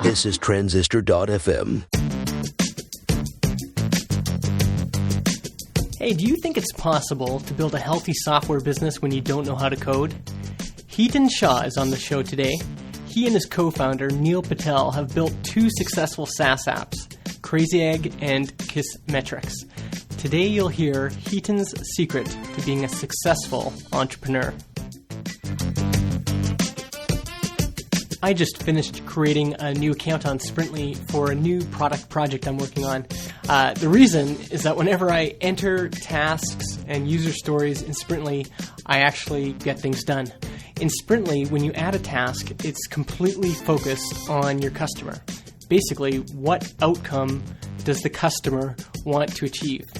This is Transistor.fm. Hey, do you think it's possible to build a healthy software business when you don't know how to code? Hiten Shah is on the show today. He and his co-founder, Neil Patel, have built two successful SaaS apps, CrazyEgg and Kissmetrics. Today you'll hear Hiten's secret to being a successful entrepreneur. I just finished creating a new account on Sprintly for a new product project I'm working on. The reason is that whenever I enter tasks and user stories in Sprintly, I actually get things done. In Sprintly, when you add a task, it's completely focused on your customer. Basically, what outcome does the customer want to achieve?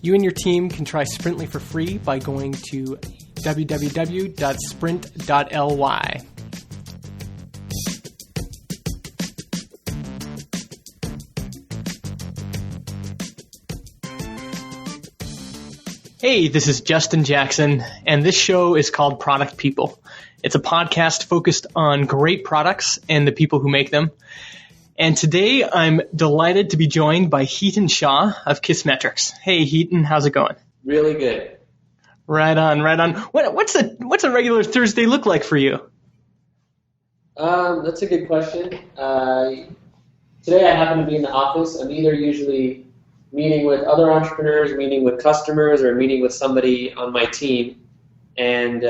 You and your team can try Sprintly for free by going to www.sprint.ly. Hey, this is Justin Jackson, and this show is called Product People. It's a podcast focused on great products and the people who make them. And today I'm delighted to be joined by Hiten Shah of Kissmetrics. Hey, Hiten, how's it going? Really good. Right on, right on. What's a regular Thursday look like for you? That's a good question. Today I happen to be in the office. I'm either usually meeting with other entrepreneurs, meeting with customers, or meeting with somebody on my team. And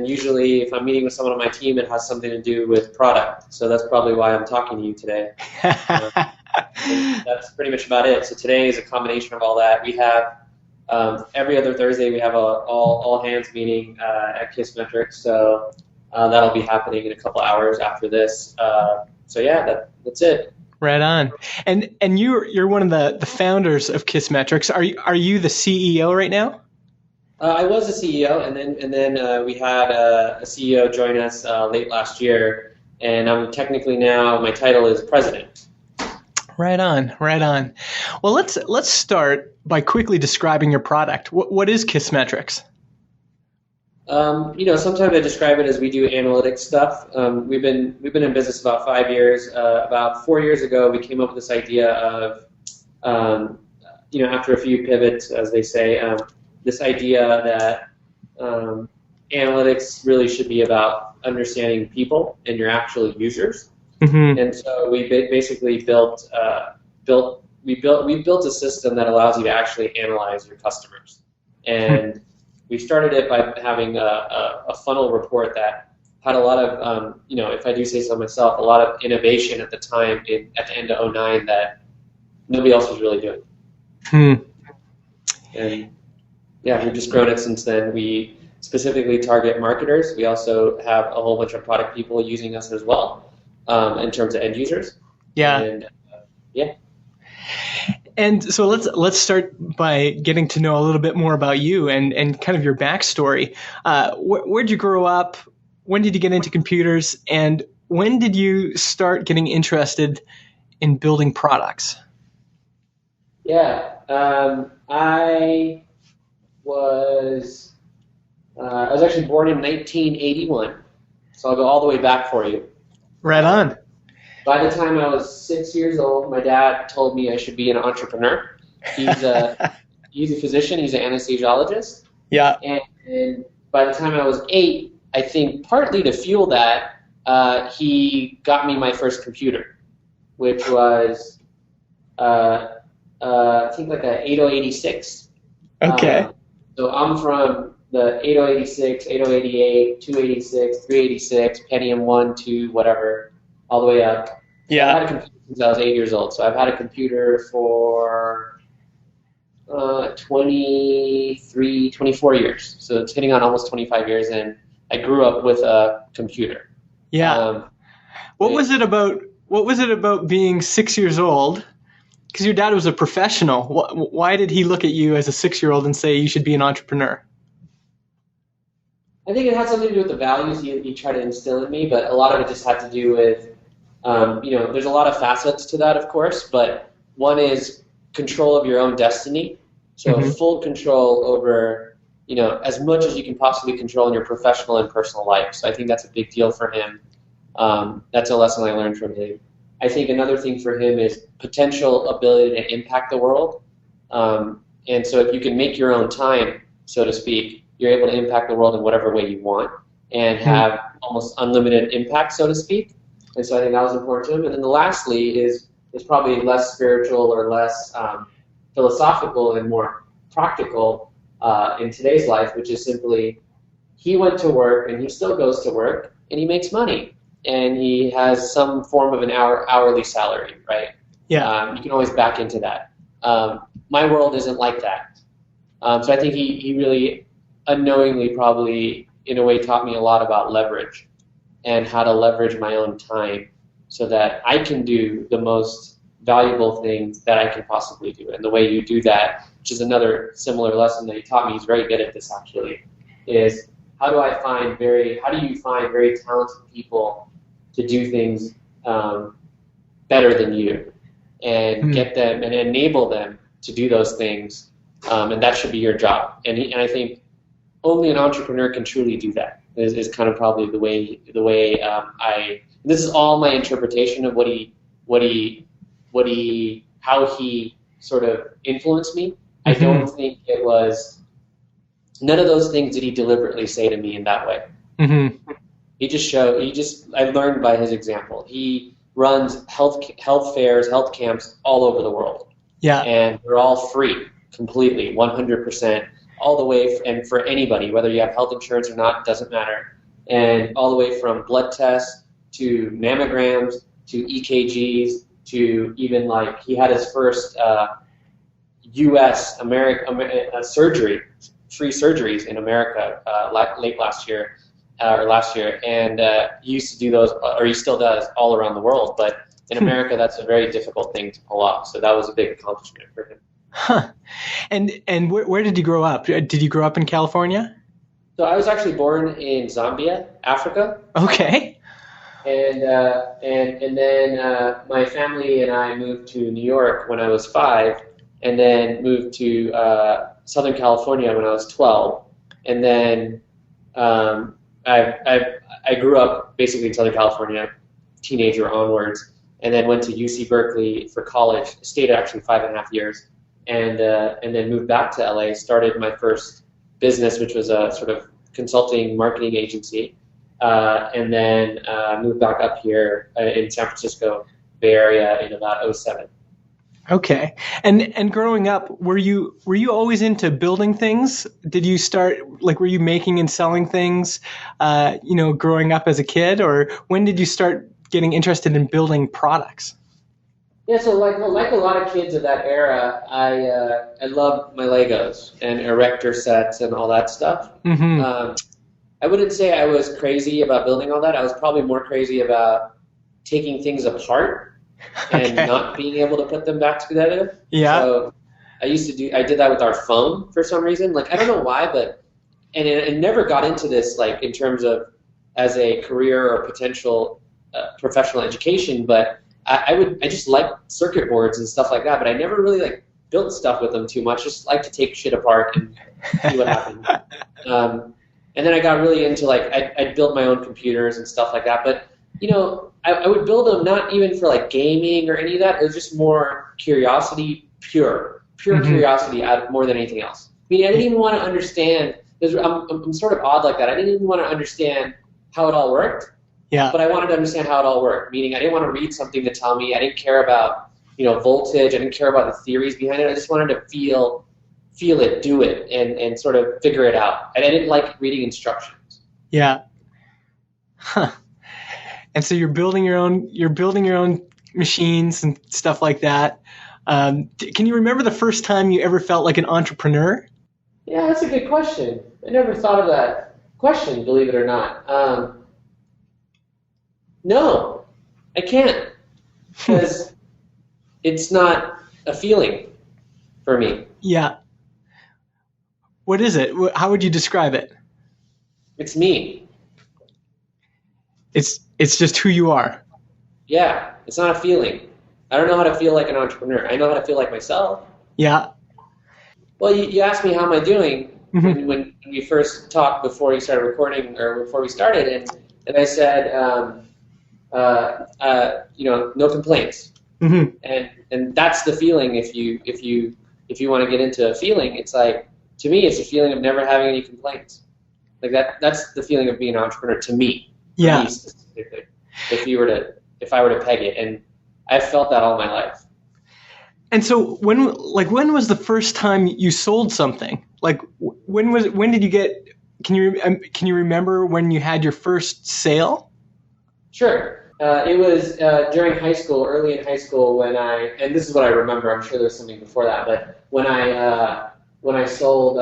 usually if I'm meeting with someone on my team, it has something to do with product. So that's probably why I'm talking to you today. That's pretty much about it. So today is a combination of all that. We have every other Thursday we have a all hands meeting at Kissmetrics. So that'll be happening in a couple hours after this. So yeah, that's it. Right on. And you're one of the founders of Kissmetrics. Are you the CEO right now? I was a CEO, and then we had a CEO join us late last year, and I'm technically now, my title is president. Right on, right on. Well, let's start by quickly describing your product. What is Kissmetrics? Sometimes I describe it as we do analytics stuff. We've been in business about 5 years. About 4 years ago, we came up with this idea of, after a few pivots, as they say, this idea that analytics really should be about understanding people and your actual users. Mm-hmm. And so we basically built a system that allows you to actually analyze your customers. And we started it by having a funnel report that had a lot of, if I do say so myself, a lot of innovation at the time at the end of 2009 that nobody else was really doing. And yeah, we've just grown it since then. We specifically target marketers. We also have a whole bunch of product people using us as well in terms of end users. Yeah. And, yeah. And so let's start by getting to know a little bit more about you and kind of your backstory. Where'd you grow up? When did you get into computers? And when did you start getting interested in building products? Yeah, I was actually born in 1981, so I'll go all the way back for you. Right on. By the time I was 6 years old, my dad told me I should be an entrepreneur. He's a physician. He's an anesthesiologist. Yeah. And by the time I was 8, I think partly to fuel that, he got me my first computer, which was I think like a 8086. Okay. So I'm from the 8086, 8088, 286, 386, Pentium 1, 2, whatever, all the way up. Yeah. I had a computer since I was 8 years old. So I've had a computer for 23, 24 years. So it's hitting on almost 25 years, and I grew up with a computer. Yeah. What was it about being 6 years old? Because your dad was a professional. Why did he look at you as a 6-year-old and say you should be an entrepreneur? I think it had something to do with the values he tried to instill in me, but a lot of it just had to do with, there's a lot of facets to that, of course, but one is control of your own destiny. So full control over, as much as you can possibly control in your professional and personal life. So I think that's a big deal for him. That's a lesson I learned from him. I think another thing for him is potential ability to impact the world. And so if you can make your own time, so to speak, you're able to impact the world in whatever way you want and have almost unlimited impact, so to speak. And so I think that was important to him. And then lastly is probably less spiritual or less philosophical and more practical in today's life, which is simply he went to work and he still goes to work and he makes money and he has some form of an hourly salary, right? Yeah. You can always back into that. My world isn't like that. So I think he really unknowingly probably in a way taught me a lot about leverage and how to leverage my own time so that I can do the most valuable things that I can possibly do. And the way you do that, which is another similar lesson that he taught me, he's very good at this actually, is how do you find very talented people to do things better than you and get them and enable them to do those things, and that should be your job. And I think only an entrepreneur can truly do that. Is kind of probably the way this is all my interpretation of how he sort of influenced me. I don't think it was none of those things did he deliberately say to me in that way. I learned by his example. He runs health fairs, health camps all over the world. Yeah. And they're all free, completely, 100%, all the way, and for anybody, whether you have health insurance or not, doesn't matter. And all the way from blood tests to mammograms to EKGs to even like he had his first U.S. surgery, free surgeries in America late last year, and he used to do those, or he still does, all around the world. But in America, that's a very difficult thing to pull off. So that was a big accomplishment for him. Huh. And where did you grow up? Did you grow up in California? So I was actually born in Zambia, Africa. Okay. And then my family and I moved to New York when I was 5, and then moved to Southern California when I was 12. And then I grew up basically in Southern California, teenager onwards, and then went to UC Berkeley for college. Stayed actually 5.5 years, and then moved back to LA. Started my first business, which was a sort of consulting marketing agency, and then moved back up here in San Francisco Bay Area in about 2007. Okay. And growing up, were you always into building things? Did you start, were you making and selling things, growing up as a kid, or when did you start getting interested in building products? Yeah, so like a lot of kids of that era, I loved my Legos and erector sets and all that stuff. I wouldn't say I was crazy about building all that. I was probably more crazy about taking things apart and not being able to put them back together. Yeah. So I did that with our phone for some reason. I don't know why, but it never got into this in terms of as a career or potential professional education, but I just liked circuit boards and stuff like that, but I never really built stuff with them too much. Just like to take shit apart and see what happens. And then I got really into I built my own computers and stuff like that, but I would build them not even for gaming or any of that. It was just more curiosity, pure curiosity more than anything else. I mean, I didn't even want to understand. I'm sort of odd like that. I didn't even want to understand how it all worked. Yeah. But I wanted to understand how it all worked. Meaning, I didn't want to read something to tell me. I didn't care about voltage. I didn't care about the theories behind it. I just wanted to feel it, do it, and sort of figure it out. And I didn't like reading instructions. Yeah. Huh. And so you're building your own machines and stuff like that. Can you remember the first time you ever felt like an entrepreneur? Yeah, that's a good question. I never thought of that question, believe it or not. No, I can't, because it's not a feeling for me. Yeah. What is it? How would you describe it? It's me. It's just who you are. Yeah, it's not a feeling. I don't know how to feel like an entrepreneur. I know how to feel like myself. Yeah. Well, you asked me how am I doing when we first talked before you started recording or before we started, and I said no complaints. Mm-hmm. And that's the feeling. If you want to get into a feeling, it's like, to me, it's a feeling of never having any complaints. Like that's the feeling of being an entrepreneur to me. Yeah. Me specifically. If I were to peg it, and I've felt that all my life. And so when was the first time you sold something? Like when did you get? Can you remember when you had your first sale? Sure. It was during high school, early in high school, and this is what I remember. I'm sure there's something before that, but when I sold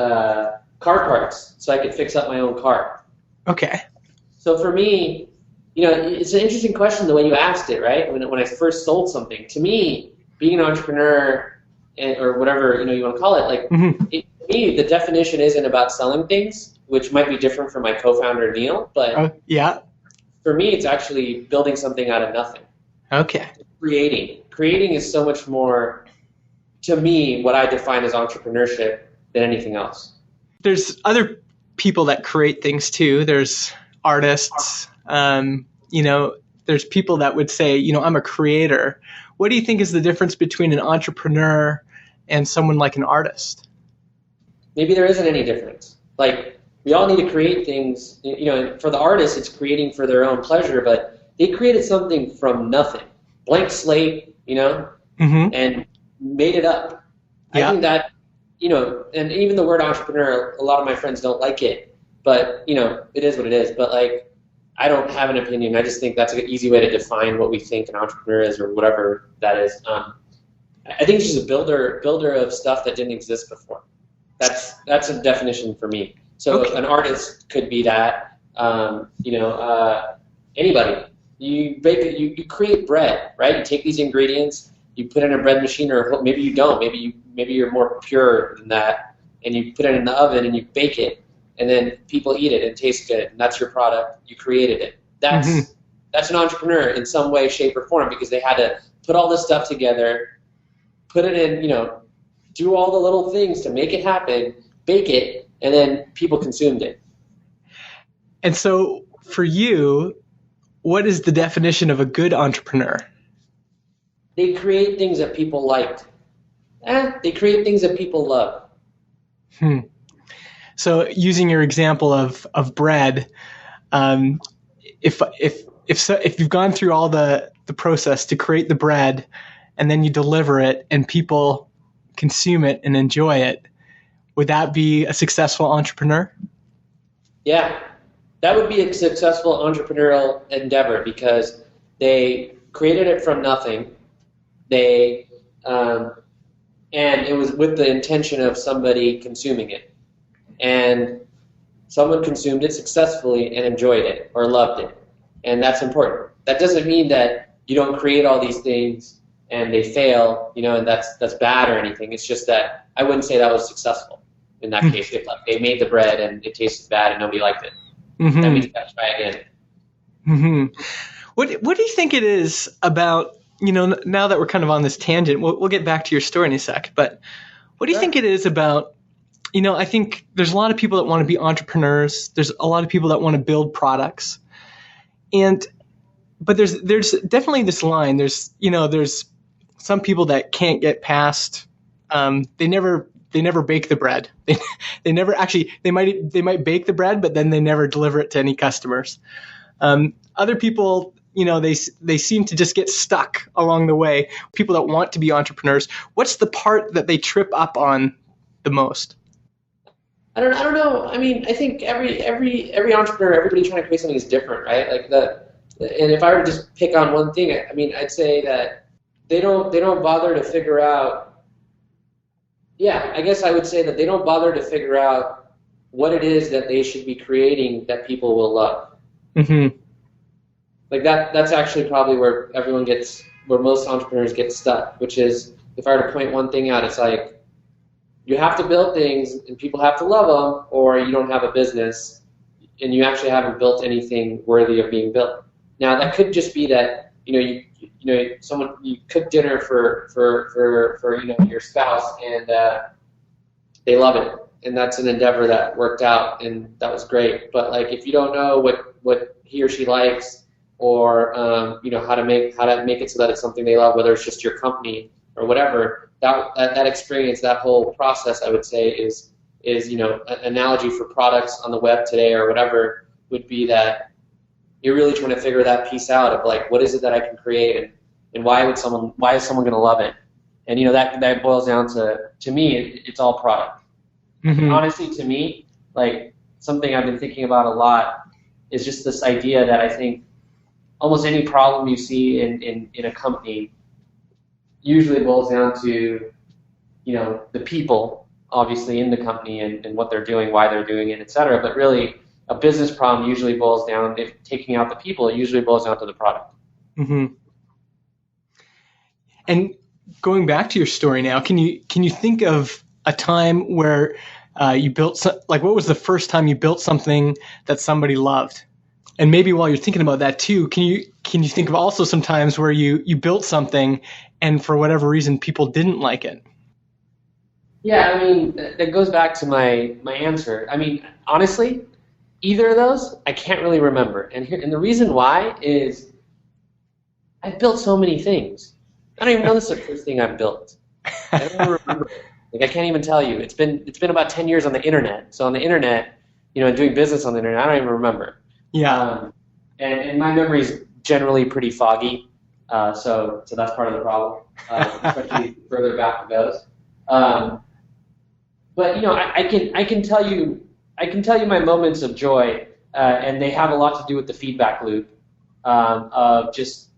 car parts, so I could fix up my own car. Okay. So for me, it's an interesting question the way you asked it, right? When I first sold something, to me, being an entrepreneur or whatever you want to call it, like mm-hmm. To me, the definition isn't about selling things, which might be different from my co-founder Neil, but yeah. For me, it's actually building something out of nothing. Okay. Creating is so much more, to me, what I define as entrepreneurship than anything else. There's other people that create things too. There's artists. There's people that would say, I'm a creator. What do you think is the difference between an entrepreneur and someone like an artist? Maybe there isn't any difference. Like, we all need to create things. For the artist, it's creating for their own pleasure, but they created something from nothing. Blank slate, mm-hmm. and made it up. Yeah. I think that, and even the word entrepreneur, a lot of my friends don't like it, but, it is what it is. But, like, I don't have an opinion. I just think that's an easy way to define what we think an entrepreneur is or whatever that is. I think it's just a builder of stuff that didn't exist before. That's a definition for me. So okay. An artist could be that. Anybody. You bake it. You create bread, right? You take these ingredients, you put it in a bread machine, or maybe you don't. Maybe you're more pure than that, and you put it in the oven and you bake it, and then people eat it and it tastes good, and that's your product. You created it. That's mm-hmm. that's an entrepreneur in some way, shape, or form, because they had to put all this stuff together, put it in, do all the little things to make it happen, bake it, and then people consumed it. And so for you, what is the definition of a good entrepreneur? They create things that people liked. They create things that people love. So using your example of bread, if you've gone through all the process to create the bread and then you deliver it and people consume it and enjoy it, would that be a successful entrepreneur? Yeah, that would be a successful entrepreneurial endeavor because they created it from nothing. And it was with the intention of somebody consuming it. And someone consumed it successfully and enjoyed it or loved it. And that's important. That doesn't mean that you don't create all these things and they fail, and that's bad or anything. It's just that I wouldn't say that was successful in that case. If they made the bread and it tasted bad and nobody liked it. Mm-hmm. That means you got to try again. Mm-hmm. What do you think it is about, now that we're kind of on this tangent, we'll get back to your story in a sec, but what do you think it is about, I think there's a lot of people that want to be entrepreneurs. There's a lot of people that want to build products. But there's definitely this line. There's some people that can't get past, they never bake the bread. They never actually, they might bake the bread, but then they never deliver it to any customers. Other people, they seem to just get stuck along the way. People that want to be entrepreneurs, what's the part that they trip up on the most? I don't know. I mean, I think every entrepreneur, everybody trying to create something is different, right? And if I were to just pick on one thing, I mean, I'd say that they don't bother to figure out. Yeah, I guess I would say that they don't bother to figure out what it is that they should be creating that people will love. Mm-hmm. Like that's actually probably where most entrepreneurs get stuck, which is, if I were to point one thing out, it's like, you have to build things and people have to love them, or you don't have a business and you actually haven't built anything worthy of being built. Now that could just be that, you cook dinner for your spouse and they love it, and that's an endeavor that worked out and that was great. But like, if you don't know what he or she likes, or how to make it so that it's something they love, whether it's just your company or whatever. That experience, that whole process, I would say is an analogy for products on the web today or whatever would be that you're really trying to figure that piece out of like, what is it that I can create, and why is someone going to love it? And that boils down to me, it's all product. Mm-hmm. Honestly, to me, like something I've been thinking about a lot is just this idea that I think almost any problem you see in a company usually boils down to the people, obviously, in the company and what they're doing, why they're doing it, et cetera. But really, a business problem usually boils down, if taking out the people, it usually boils down to the product. Mm-hmm. And going back to your story now, can you think of a time where you built what was the first time you built something that somebody loved? And maybe while you're thinking about that too, can you think of also some times where you built something and for whatever reason people didn't like it? Yeah, I mean, that goes back to my answer. I mean, honestly, either of those I can't really remember, and the reason why is I've built so many things. I don't even know this is the first thing I've built. I don't even remember. Like, I can't even tell you. It's been about 10 years on the internet. So on the internet, and doing business on the internet, I don't even remember. Yeah. And my memory is generally pretty foggy. So that's part of the problem, especially further back it goes. But I can tell you my moments of joy, and they have a lot to do with the feedback loop of just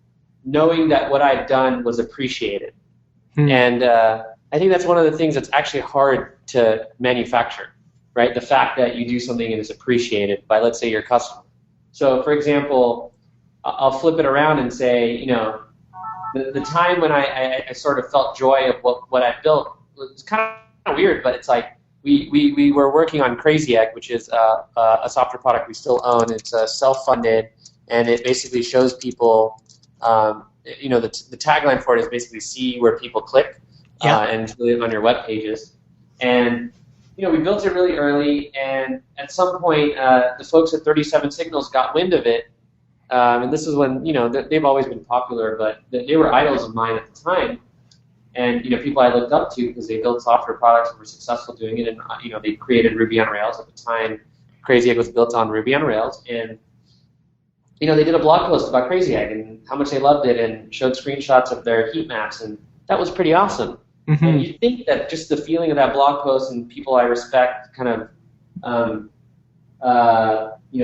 knowing that what I'd done was appreciated. And I think that's one of the things that's actually hard to manufacture, right? The fact that you do something and it's appreciated by, let's say, your customer. So, for example, I'll flip it around and say, the time when I sort of felt joy of what I built was kind of weird, but it's like we were working on CrazyEgg, which is a software product we still own. It's self-funded, and it basically shows people, the tagline for it is basically see where people click and live on your web pages. And we built it really early, and at some point, the folks at 37 Signals got wind of it. And this is when, they've always been popular, but they were idols of mine at the time. And, people I looked up to because they built software products and were successful doing it. And, they created Ruby on Rails. At the time, CrazyEgg was built on Ruby on Rails. And, they did a blog post about CrazyEgg and how much they loved it and showed screenshots of their heat maps. And that was pretty awesome. Mm-hmm. And you'd think that just the feeling of that blog post and people I respect kind of,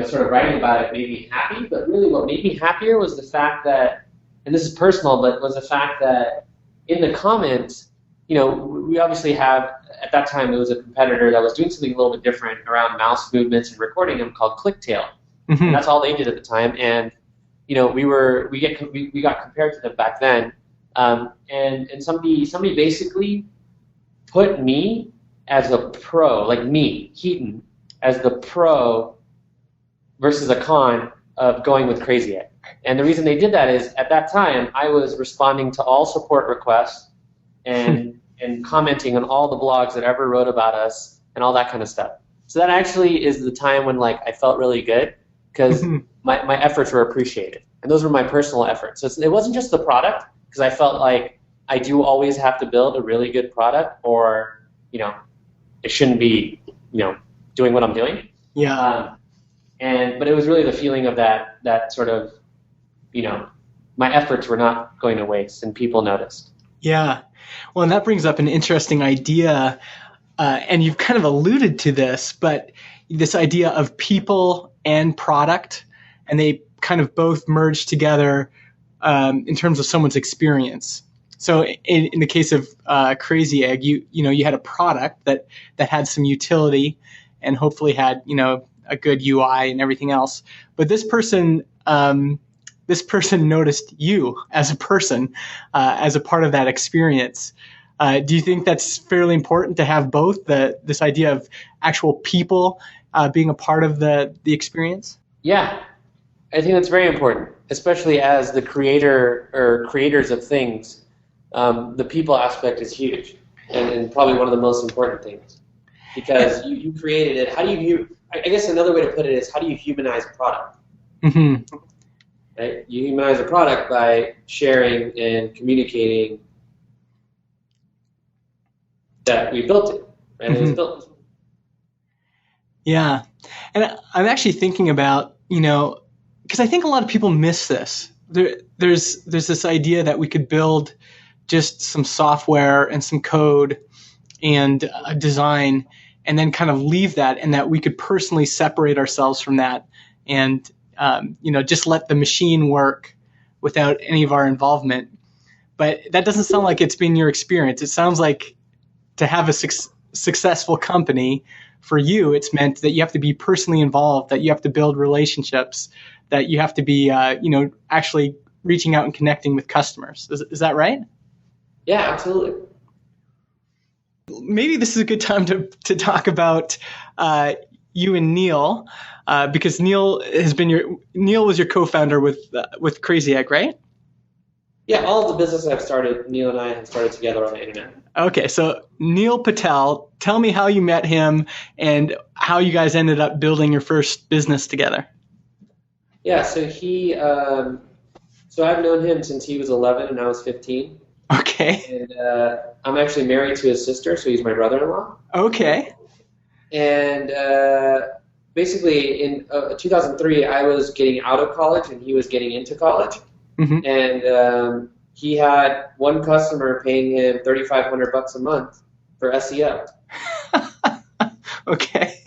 sort of writing about it made me happy. But really what made me happier was the fact that, and this is personal, but was the fact that in the comments, we obviously have, at that time, there was a competitor that was doing something a little bit different around mouse movements and recording them called Clicktail. Mm-hmm. And that's all they did at the time. And, we got compared to them back then. And somebody basically put me as a pro, like me, Hiten, as the pro versus a con of going with CrazyEgg. And the reason they did that is, at that time, I was responding to all support requests and commenting on all the blogs that ever wrote about us and all that kind of stuff. So that actually is the time when I felt really good because my efforts were appreciated. And those were my personal efforts. So it wasn't just the product, because I felt like I do always have to build a really good product or, it shouldn't be, doing what I'm doing. Yeah. But it was really the feeling of that sort of, my efforts were not going to waste and people noticed. Yeah. Well, and that brings up an interesting idea, and you've kind of alluded to this, but this idea of people and product, and they kind of both merge together in terms of someone's experience. So in the case of CrazyEgg, you had a product that had some utility and hopefully had a good UI and everything else. But this person noticed you as a person, as a part of that experience. Do you think that's fairly important to have both, this idea of actual people being a part of the experience? Yeah, I think that's very important, especially as the creator or creators of things. The people aspect is huge and probably one of the most important things, because you created it. How do you I guess another way to put it is, how do you humanize a product? Mm-hmm. right? You humanize a product by sharing and communicating that we built it, right? Mm-hmm. It was built. Yeah. And I'm actually thinking about, because I think a lot of people miss this. There's this idea that we could build just some software and some code and a design and then kind of leave that, and that we could personally separate ourselves from that and, just let the machine work without any of our involvement. But that doesn't sound like it's been your experience. It sounds like to have a successful company, for you, it's meant that you have to be personally involved, that you have to build relationships, that you have to be, actually reaching out and connecting with customers. Is that right? Yeah, absolutely. Maybe this is a good time to talk about you and Neil, because Neil was your co-founder with CrazyEgg, right? Yeah, all of the business I've started, Neil and I have started together on the internet. Okay, so Neil Patel, tell me how you met him and how you guys ended up building your first business together. Yeah, so I've known him since he was 11 and I was 15. Okay. And I'm actually married to his sister, so he's my brother-in-law. Okay. And basically in 2003, I was getting out of college and he was getting into college. Mm-hmm. And he had one customer paying him $3,500 a month for SEO. Okay.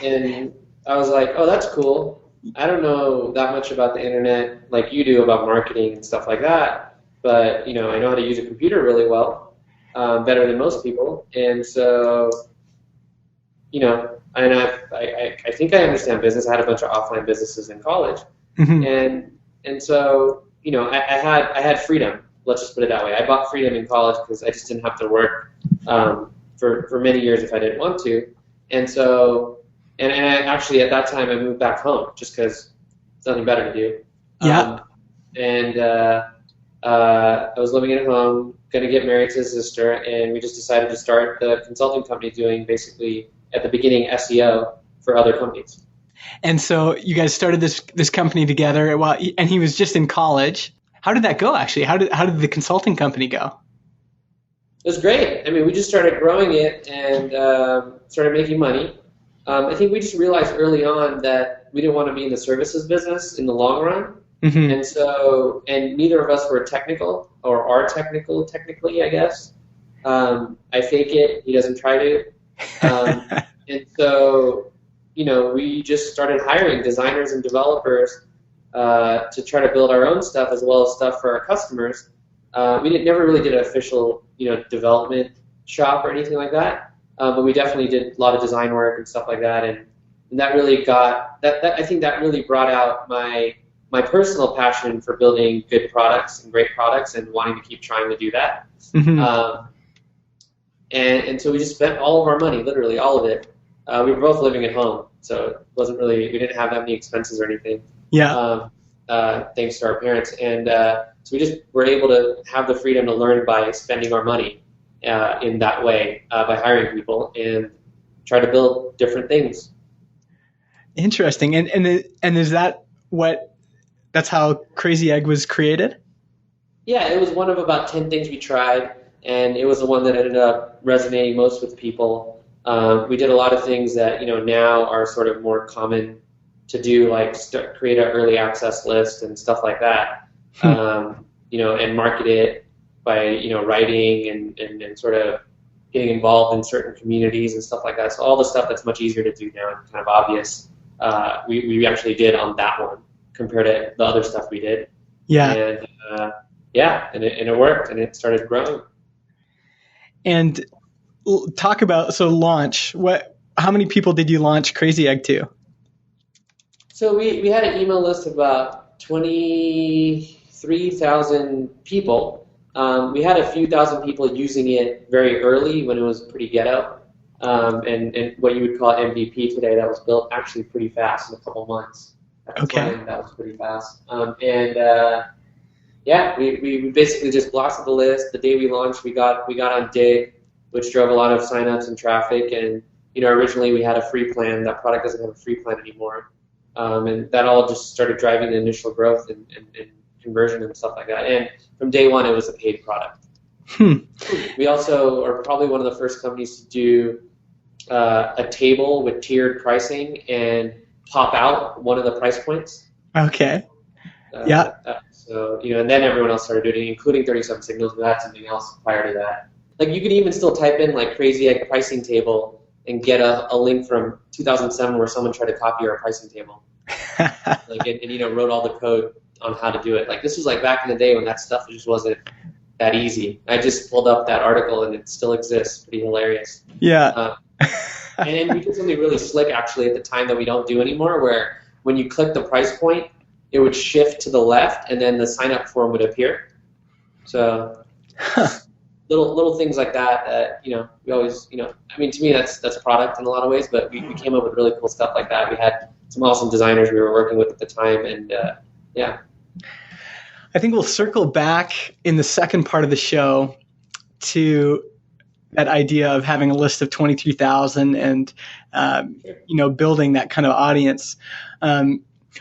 And I was like, oh, that's cool. I don't know that much about the internet like you do about marketing and stuff like that, but I know how to use a computer really well, better than most people. And so, and I think I understand business. I had a bunch of offline businesses in college. Mm-hmm. And so, I had freedom. Let's just put it that way. I bought freedom in college because I just didn't have to work for many years if I didn't want to. And so, and I actually at that time I moved back home just because there's nothing better to do. Yeah. I was living at home, going to get married to his sister, and we just decided to start the consulting company doing basically at the beginning SEO for other companies. And so you guys started this company together, and he was just in college. How did that go, actually? How did the consulting company go? It was great. I mean, we just started growing it and started making money. I think we just realized early on that we didn't want to be in the services business in the long run. Mm-hmm. And neither of us were technical or are technical, technically, I guess. I fake it. He doesn't try to. And so, we just started hiring designers and developers to try to build our own stuff as well as stuff for our customers. We never really did an official, development shop or anything like that, but we definitely did a lot of design work and stuff like that, and that really got that. I think that really brought out my personal passion for building good products and great products and wanting to keep trying to do that. Mm-hmm. And so we just spent all of our money, literally all of it. We were both living at home, so it wasn't really, we didn't have that many expenses or anything. Yeah. Thanks to our parents. And so we just were able to have the freedom to learn by spending our money in that way, by hiring people and try to build different things. Interesting. And is that that's how CrazyEgg was created? Yeah, it was one of about 10 things we tried, and it was the one that ended up resonating most with people. We did a lot of things that now are sort of more common to do, like create an early access list and stuff like that, and market it by writing and sort of getting involved in certain communities and stuff like that. So all the stuff that's much easier to do now and kind of obvious, we actually did on that one compared to the other stuff we did. Yeah. And it worked and it started growing. And talk about launch. How many people did you launch CrazyEgg to? So we had an email list of about 23,000 people. We had a few thousand people using it very early when it was pretty ghetto, and what you would call MVP today. That was built actually pretty fast in a couple months. Okay. That was pretty fast. We basically just blasted the list. The day we launched, we got on Dig, which drove a lot of signups and traffic. And originally we had a free plan. That product doesn't have a free plan anymore. And that all just started driving the initial growth and conversion and stuff like that. And from day one, it was a paid product. We also are probably one of the first companies to do a table with tiered pricing and pop out one of the price points. Okay. So, and then everyone else started doing it, including 37 Signals, but that's something else prior to that. Like, you could even still type in, like, CrazyEgg pricing table and get a link from 2007 where someone tried to copy our pricing table. And wrote all the code on how to do it. Like, this was, like, back in the day when that stuff just wasn't that easy. I just pulled up that article, and it still exists. Pretty hilarious. Yeah. And then we did something really slick, actually, at the time that we don't do anymore, where when you click the price point, it would shift to the left, and then the sign-up form would appear. So little things like that, we always, to me, that's product in a lot of ways, but we came up with really cool stuff like that. We had some awesome designers we were working with at the time, and I think we'll circle back in the second part of the show to that idea of having a list of 23,000 and, building that kind of audience.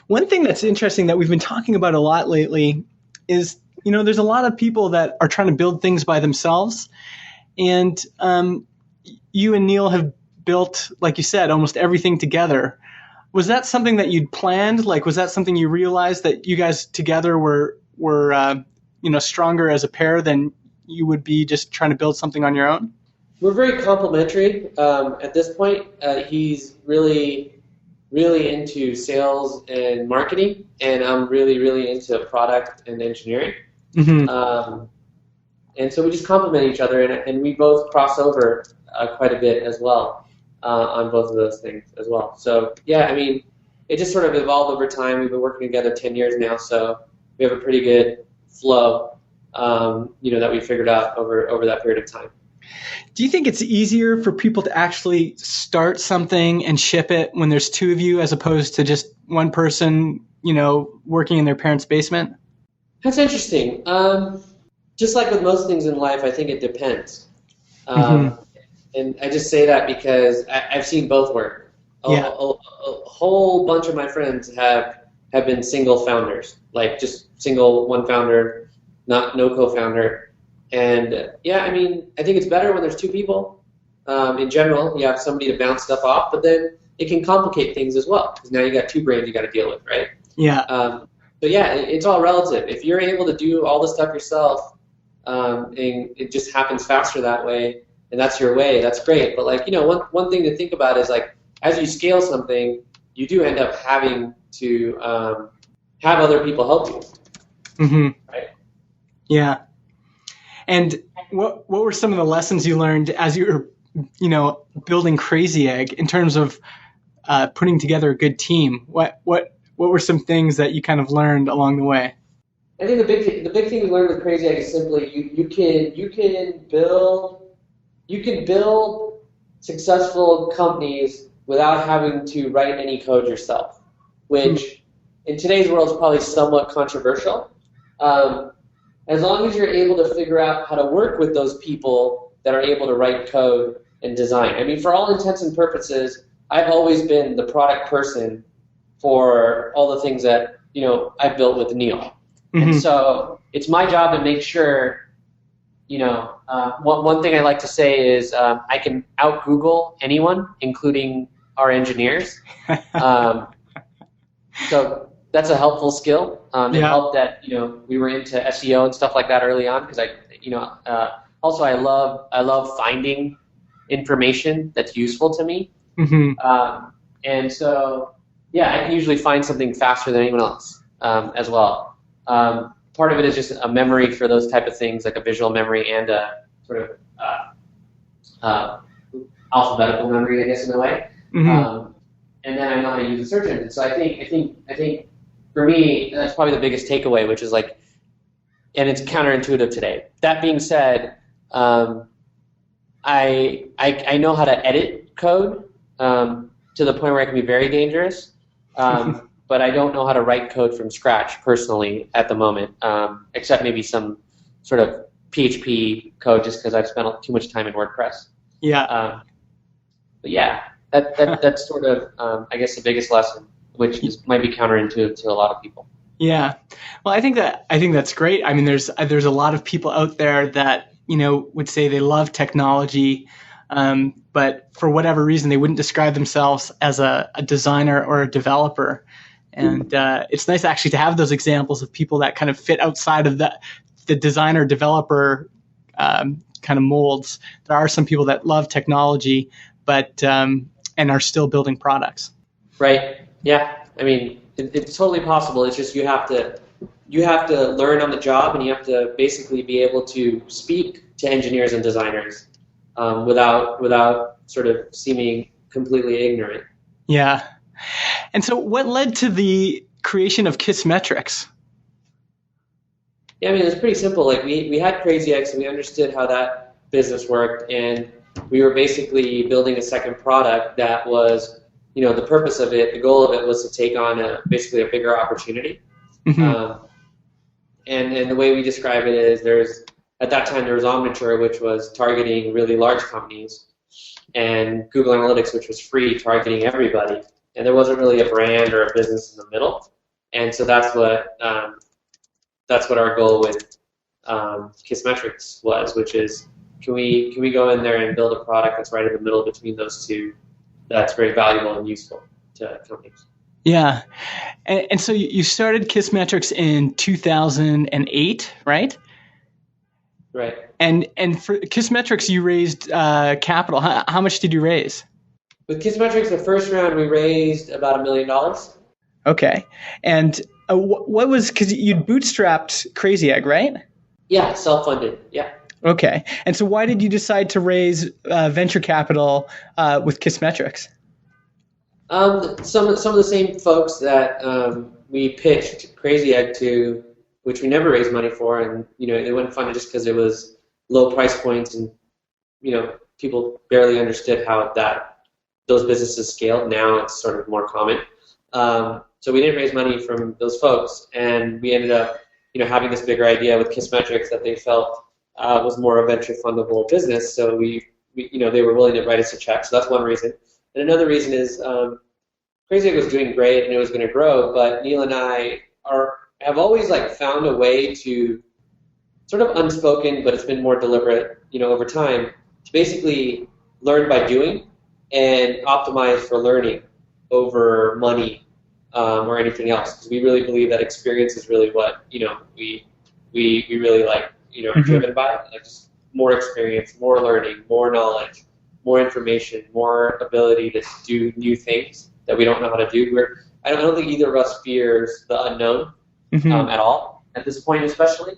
One thing that's interesting that we've been talking about a lot lately is, there's a lot of people that are trying to build things by themselves. And you and Neil have built, like you said, almost everything together. Was that something that you'd planned? Like, was that something you realized that you guys together were stronger as a pair than you would be just trying to build something on your own? We're very complementary at this point. He's really into sales and marketing, and I'm really into product and engineering. Mm-hmm. And so we just complement each other, and we both cross over quite a bit as well on both of those things as well. So, it just sort of evolved over time. We've been working together 10 years now, so we have a pretty good flow, that we figured out over that period of time. Do you think it's easier for people to actually start something and ship it when there's two of you as opposed to just one person, working in their parents' basement? That's interesting. Just like with most things in life, I think it depends. And I just say that because I've seen both work. A whole bunch of my friends have been single founders, like just single one founder, no co-founder. And I think it's better when there's two people. In general, you have somebody to bounce stuff off, but then it can complicate things as well because now you got two brains you got to deal with, right? Yeah. It's all relative. If you're able to do all the stuff yourself, and it just happens faster that way, and that's your way, that's great. But one thing to think about is as you scale something, you do end up having to have other people help you. Mm-hmm. Right? Yeah. And what were some of the lessons you learned as you were, building CrazyEgg in terms of putting together a good team? What were some things that you kind of learned along the way? I think the big thing we learned with CrazyEgg is simply you can build successful companies without having to write any code yourself, which in today's world is probably somewhat controversial. As long as you're able to figure out how to work with those people that are able to write code and design. For all intents and purposes, I've always been the product person for all the things that, I've built with Neil. Mm-hmm. And so it's my job to make sure, one thing I like to say is I can out-Google anyone, including our engineers. So that's a helpful skill. It helped that we were into SEO and stuff like that early on because also I love finding information that's useful to me. Mm-hmm. And so I can usually find something faster than anyone else as well. Part of it is just a memory for those type of things, like a visual memory and a sort of alphabetical memory, I guess, in a way. Mm-hmm. And then I know how to use a search engine. So I think. For me, that's probably the biggest takeaway, which is and it's counterintuitive today. That being said, I know how to edit code to the point where it can be very dangerous, but I don't know how to write code from scratch personally at the moment, except maybe some sort of PHP code just because I've spent too much time in WordPress. Yeah. But that's sort of, I guess, the biggest lesson which might be counterintuitive to a lot of people. Yeah. Well, I think that's great. I mean, there's a lot of people out there that, would say they love technology, but for whatever reason, they wouldn't describe themselves as a designer or a developer. And it's nice actually to have those examples of people that kind of fit outside of the designer developer kind of molds. There are some people that love technology, but and are still building products. Right. Yeah. I mean, it's totally possible. It's just you have to learn on the job, and you have to basically be able to speak to engineers and designers without sort of seeming completely ignorant. Yeah. And so what led to the creation of Kissmetrics? Yeah, I mean, it's pretty simple. Like we had CrazyEgg, so we understood how that business worked, and we were basically building a second product that was, the purpose of it, the goal of it was to take on basically a bigger opportunity. Mm-hmm. And the way we describe it is at that time there was Omniture, which was targeting really large companies, and Google Analytics, which was free, targeting everybody. And there wasn't really a brand or a business in the middle. And so that's what our goal with Kissmetrics was, which is can we go in there and build a product that's right in the middle between those two, that's very valuable and useful to companies. Yeah. And so you started Kissmetrics in 2008, right? Right. And for Kissmetrics, you raised capital. How much did you raise? With Kissmetrics, the first round, we raised about $1 million. Okay. And what was, because you'd bootstrapped CrazyEgg, right? Yeah, self-funded. Yeah. Okay. And so why did you decide to raise venture capital with Kissmetrics? Some of the same folks that we pitched CrazyEgg to, which we never raised money for, and they wouldn't fund it just because it was low price points, and people barely understood how those businesses scaled. Now it's sort of more common. So we didn't raise money from those folks, and we ended up having this bigger idea with Kissmetrics that they felt was more a venture fundable business. So they were willing to write us a check. So that's one reason. And another reason is CrazyEgg was doing great and it was going to grow, but Neil and I have always found a way to, sort of unspoken, but it's been more deliberate, over time, to basically learn by doing and optimize for learning over money or anything else. Because we really believe that experience is really what we really are driven by, just more experience, more learning, more knowledge, more information, more ability to do new things that we don't know how to do. I don't think either of us fears the unknown at all at this point, especially,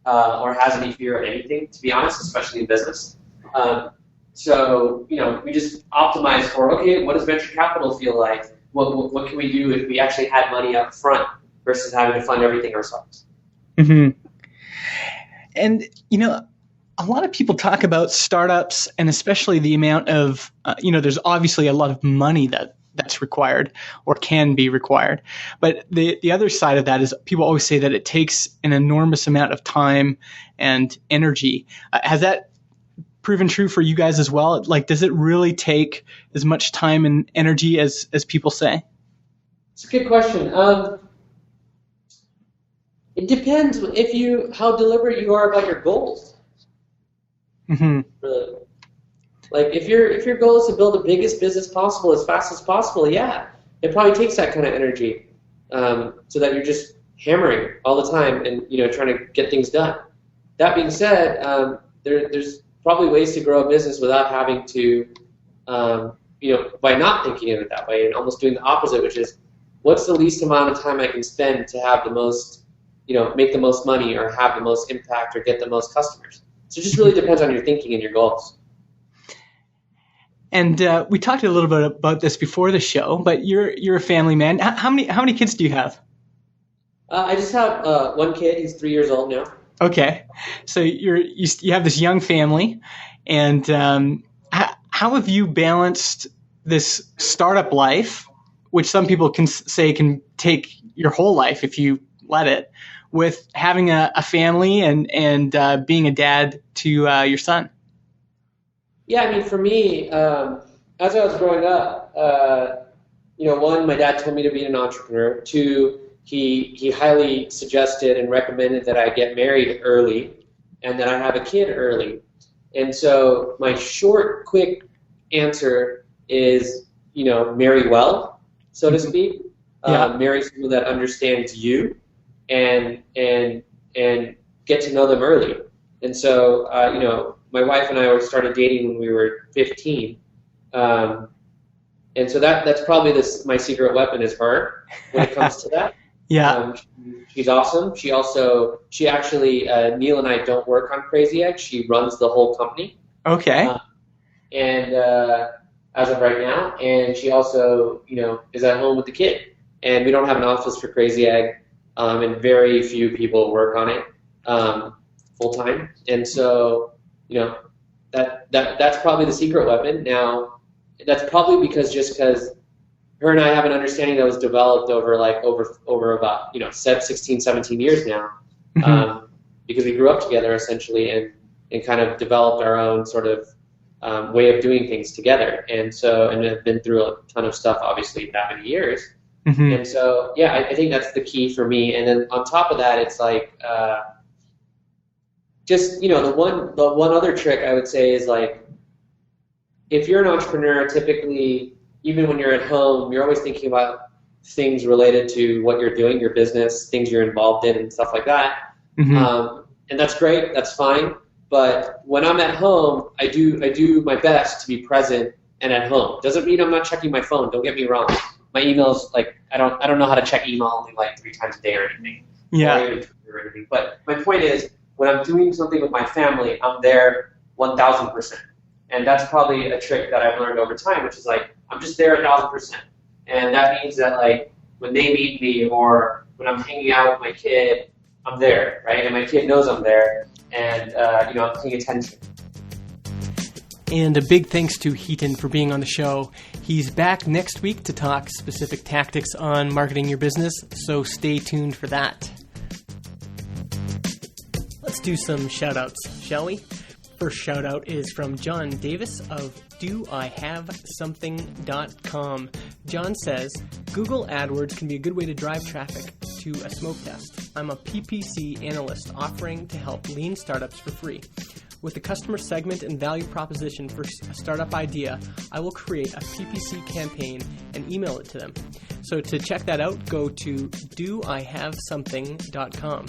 or has any fear of anything, to be honest, especially in business. So we just optimize for, okay, what does venture capital feel like? What can we do if we actually had money up front versus having to fund everything ourselves? Mm-hmm. And a lot of people talk about startups, and especially the amount of, there's obviously a lot of money that's required or can be required. But the other side of that is people always say that it takes an enormous amount of time and energy. Has that proven true for you guys as well? Does it really take as much time and energy as people say? It's a good question. It depends how deliberate you are about your goals. Mm-hmm. Really. If your goal is to build the biggest business possible as fast as possible, yeah, it probably takes that kind of energy, so that you're just hammering all the time and trying to get things done. That being said, there's probably ways to grow a business without having to, by not thinking of it that way and almost doing the opposite, which is what's the least amount of time I can spend to have the most, make the most money or have the most impact or get the most customers. So it just really depends on your thinking and your goals. And we talked a little bit about this before the show, but you're a family man. How many kids do you have? I just have one kid. He's 3 years old now. Okay, so you have this young family, and how have you balanced this startup life, which some people can say can take your whole life if you let it, with having a family and being a dad to your son? Yeah, I mean, for me, as I was growing up, one, my dad told me to be an entrepreneur. Two, he highly suggested and recommended that I get married early and that I have a kid early. And so my short, quick answer is, marry well, so to speak. Marry someone that understands you and get to know them early. And so, my wife and I started dating when we were 15. And so that's probably my secret weapon is her when it comes to that. She's awesome. She actually, Neil and I don't work on CrazyEgg. She runs the whole company. Okay. And as of right now, and she also, is at home with the kid. And we don't have an office for CrazyEgg, and very few people work on it full time. And so, that's probably the secret weapon. Now, that's probably because her and I have an understanding that was developed over about 16, 17 years now, because we grew up together essentially and kind of developed our own sort of way of doing things together, and have been through a ton of stuff obviously that many years. And so I think that's the key for me. And then on top of that, it's like the one other trick I would say is like, if you're an entrepreneur, typically, even when you're at home, you're always thinking about things related to what you're doing, your business, things you're involved in, and stuff like that. And that's great. That's fine. But when I'm at home, I do my best to be present and at home. Doesn't mean I'm not checking my phone. Don't get me wrong. My emails, like, I don't know how to check email only like 3 times a day or anything. Or anything. But my point is, when I'm doing something with my family, I'm there 1,000%. And that's probably a trick that I've learned over time, which is like, I'm just there 1,000%. And that means that like when they meet me or when I'm hanging out with my kid, I'm there, right? And my kid knows I'm there, and I'm paying attention. And a big thanks to Hiten for being on the show. He's back next week to talk specific tactics on marketing your business, so stay tuned for that. Let's do some shout-outs, shall we? First shout-out is from John Davis of doihavesomething.com. John says, Google AdWords can be a good way to drive traffic to a smoke test. I'm a PPC analyst offering to help lean startups for free. With a customer segment and value proposition for a startup idea, I will create a PPC campaign and email it to them. So to check that out, go to doihavesomething.com.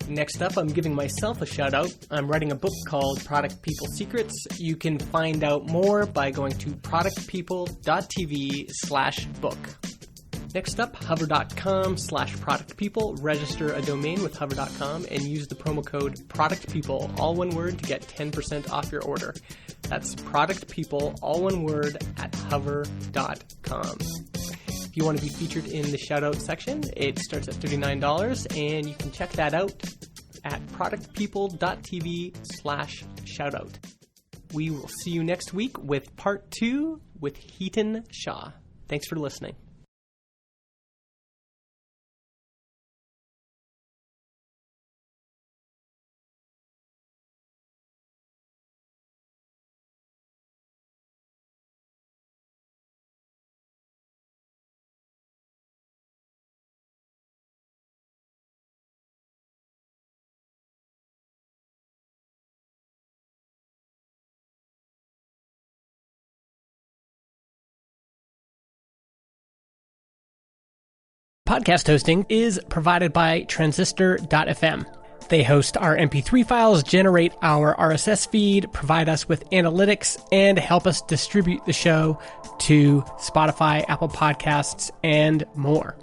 Next up, I'm giving myself a shout out. I'm writing a book called Product People Secrets. You can find out more by going to productpeople.tv/book. Next up, hover.com/productpeople. Register a domain with hover.com and use the promo code productpeople, all one word, to get 10% off your order. That's productpeople, all one word, at hover.com. If you want to be featured in the shout-out section, it starts at $39, and you can check that out at productpeople.tv/shoutout. We will see you next week with part 2 with Hiten Shah. Thanks for listening. Podcast hosting is provided by Transistor.fm. They host our MP3 files, generate our RSS feed, provide us with analytics, and help us distribute the show to Spotify, Apple Podcasts, and more.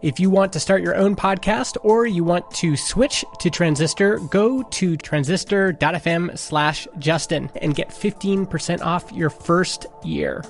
If you want to start your own podcast or you want to switch to Transistor, go to transistor.fm/Justin and get 15% off your first year.